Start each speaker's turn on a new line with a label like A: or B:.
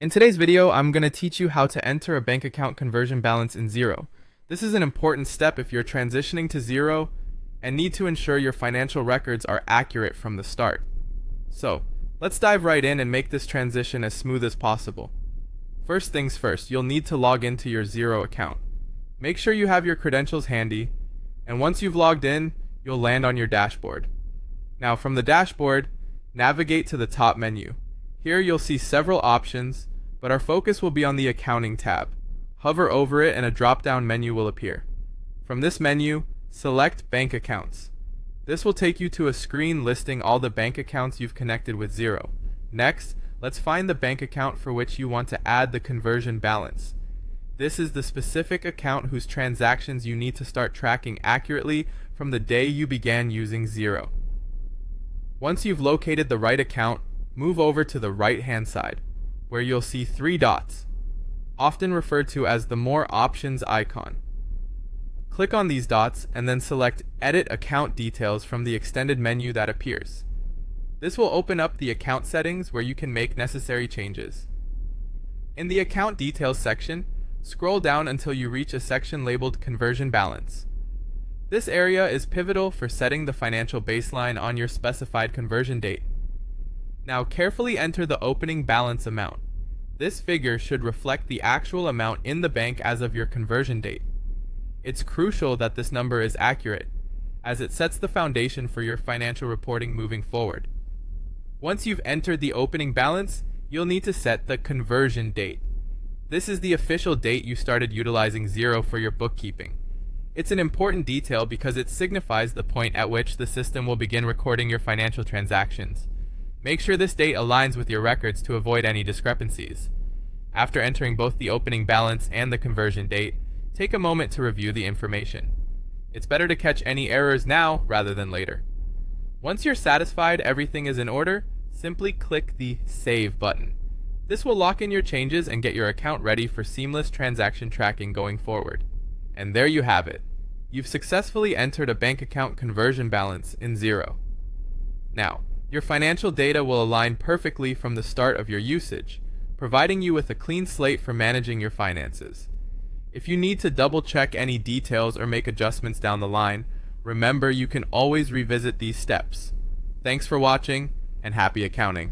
A: In today's video, I'm going to teach you how to enter a bank account conversion balance in Xero. This is an important step if you're transitioning to Xero and need to ensure your financial records are accurate from the start. So, let's dive right in and make this transition as smooth as possible. First things first, you'll need to log into your Xero account. Make sure you have your credentials handy, and once you've logged in, you'll land on your dashboard. Now, from the dashboard, navigate to the top menu. Here you'll see several options, but our focus will be on the Accounting tab. Hover over it and a drop-down menu will appear. From this menu, select Bank Accounts. This will take you to a screen listing all the bank accounts you've connected with Xero. Next, let's find the bank account for which you want to add the conversion balance. This is the specific account whose transactions you need to start tracking accurately from the day you began using Xero. Once you've located the right account, move over to the right-hand side, where you'll see three dots, often referred to as the More Options icon. Click on these dots and then select Edit Account Details from the extended menu that appears. This will open up the account settings where you can make necessary changes. In the Account Details section, scroll down until you reach a section labeled Conversion Balance. This area is pivotal for setting the financial baseline on your specified conversion date. Now carefully enter the opening balance amount. This figure should reflect the actual amount in the bank as of your conversion date. It's crucial that this number is accurate, as it sets the foundation for your financial reporting moving forward. Once you've entered the opening balance, you'll need to set the conversion date. This is the official date you started utilizing Xero for your bookkeeping. It's an important detail because it signifies the point at which the system will begin recording your financial transactions. Make sure this date aligns with your records to avoid any discrepancies. After entering both the opening balance and the conversion date, take a moment to review the information. It's better to catch any errors now rather than later. Once you're satisfied everything is in order, simply click the Save button. This will lock in your changes and get your account ready for seamless transaction tracking going forward. And there you have it. You've successfully entered a bank account conversion balance in Xero. Now, your financial data will align perfectly from the start of your usage, providing you with a clean slate for managing your finances. If you need to double-check any details or make adjustments down the line, remember you can always revisit these steps. Thanks for watching, and happy accounting!